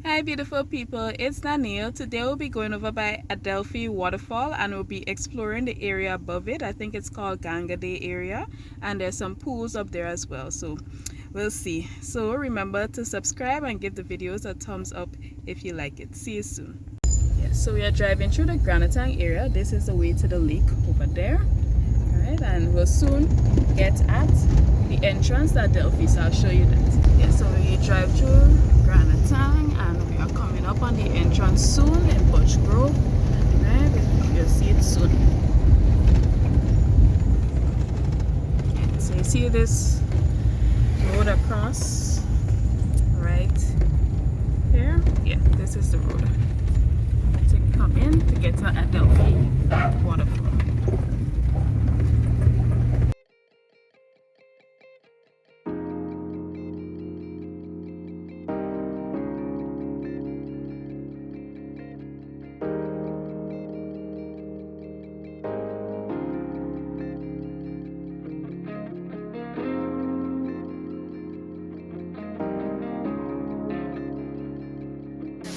Hi beautiful people, it's Danielle. Today we'll be going over by Adelphi Waterfall and we'll be exploring the area above it. I think it's called Gangadee area, and there's some pools up there as well, so we'll see. So remember to subscribe and give the videos a thumbs up if you like it. See you soon. Yes, so we are driving through the Grenada area. This is the way to the lake over there. Alright, and we'll soon get at the entrance to Adelphi, so I'll show you that. Yes, so we drive through Grenada and we are coming up on the entrance soon in Bush Grove. Right, you'll see it soon. So you see this road across right here? Yeah, this is the road to come in to get to Adelphi Waterfall.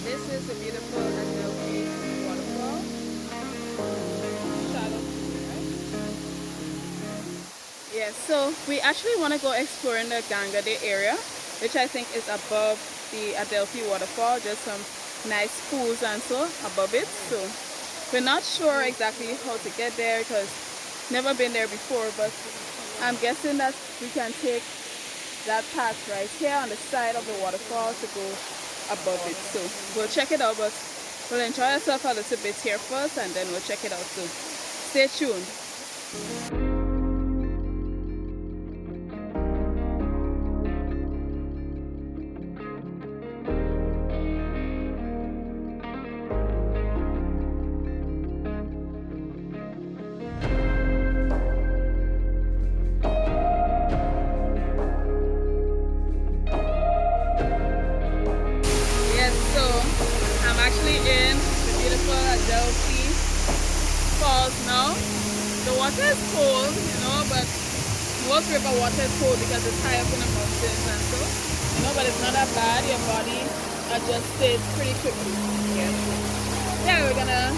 This is the beautiful Adelphi Waterfall. Shallow, right? Yeah, so we actually want to go exploring the Gangadee area, which I think is above the Adelphi Waterfall. Just some nice pools and so above it. So we're not sure exactly how to get there because never been there before, but I'm guessing that we can take that path right here on the side of the waterfall to go above it. So we'll check it out, but we'll enjoy ourselves a little bit here first and then we'll check it out. So stay tuned. I'm actually in the beautiful Adelphi Falls now. The water is cold, you know, but most river water is cold because it's high up in the mountains and so, you know, but it's not that bad. Your body adjusts it pretty quickly. Yeah, we're gonna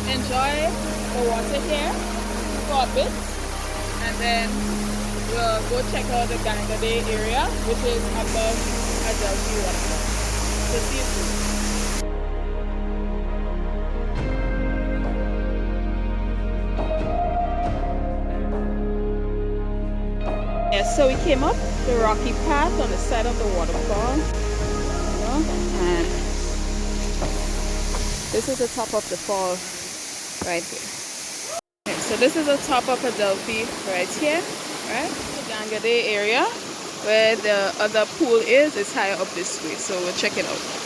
enjoy the water here for a bit and then we'll go check out the Gangadee area, which is above Adelphi Waterfall. So see you soon. So we came up the rocky path on the side of the waterfall, you know, and this is the top of the fall right here. Okay, so this is the top of Adelphi right here, right? The Gangadee area where the other pool is higher up this way, so we'll check it out.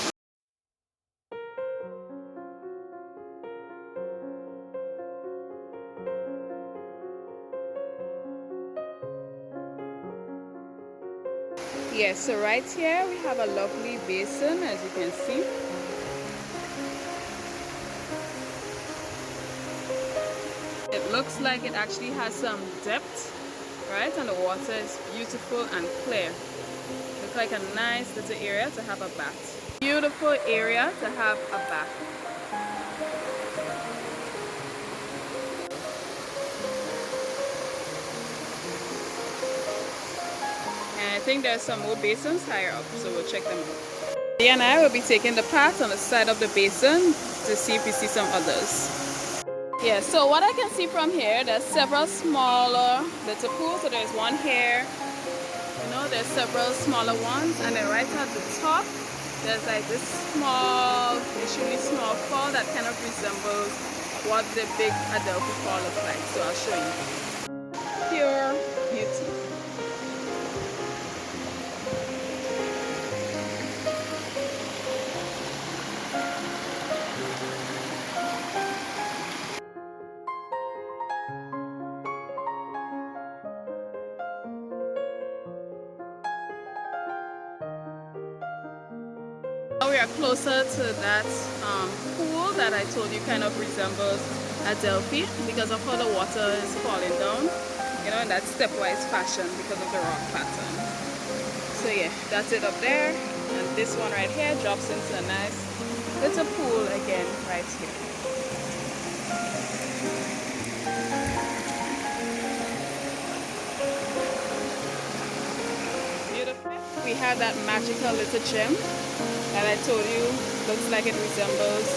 Yes, so right here we have a lovely basin, as you can see. It looks like it actually has some depth, right? And the water is beautiful and clear. Looks like a nice little area to have a bath. Beautiful area to have a bath. And I think there's some more basins higher up, so we'll check them out. He and I will be taking the path on the side of the basin to see if we see some others. Yeah, so what I can see from here, there's several smaller little pools. So there's one here, you know, there's several smaller ones, and then right at the top, there's like this small, extremely small fall that kind of resembles what the big Adelphi Fall looks like. So I'll show you. Pure beauty. Now we are closer to that pool that I told you kind of resembles Adelphi because of how the water is falling down, you know, in that stepwise fashion because of the rock pattern. So yeah, that's it up there. And this one right here drops into a nice little pool again right here. Beautiful. We have that magical little gem that I told you looks like it resembles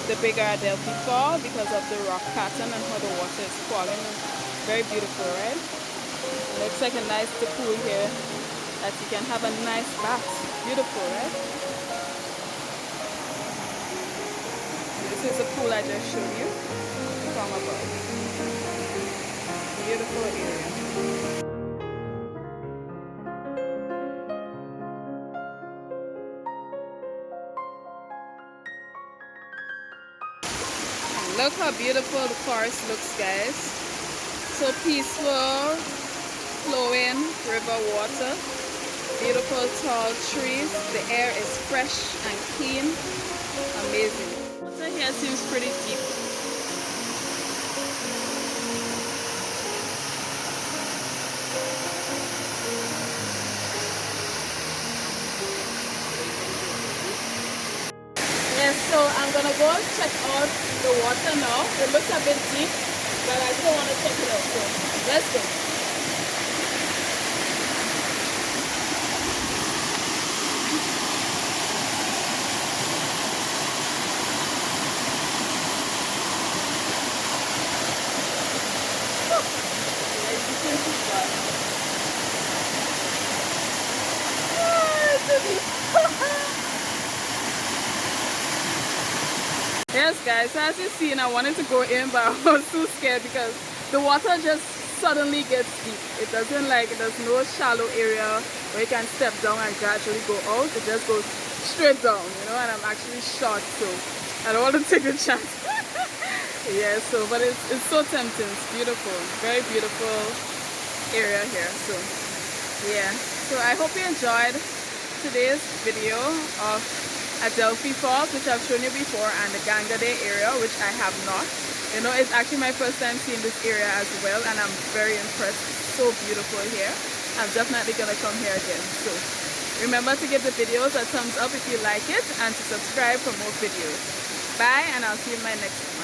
the bigger Adelphi Fall because of the rock pattern and how the water is falling. Very beautiful, right? It looks like a nice pool here that you can have a nice bath. Beautiful, right? This is the pool I just showed you from above. Beautiful area. Look how beautiful the forest looks, guys. So peaceful, flowing river water, beautiful tall trees. The air is fresh and clean. Amazing. Water here seems pretty deep. Yes, so I'm gonna go and check out the water now. It looks a bit deep, but I still want to check it out. So let's go. Yes guys, so as you seen, I wanted to go in but I was too scared because the water just suddenly gets deep. There's no shallow area where you can step down and gradually go out. It just goes straight down, you know, and I'm actually short, so I don't want to take a chance. Yeah, so but it's so tempting. It's beautiful, very beautiful area here. So yeah, so I hope you enjoyed today's video of Adelphi Falls, which I've shown you before, and the Gangadee area, which I have not. You know, it's actually my first time seeing this area as well, and I'm very impressed. It's so beautiful here. I'm definitely gonna come here again. So remember to give the videos a thumbs up if you like it, and to subscribe for more videos. Bye, and I'll see you in my next one.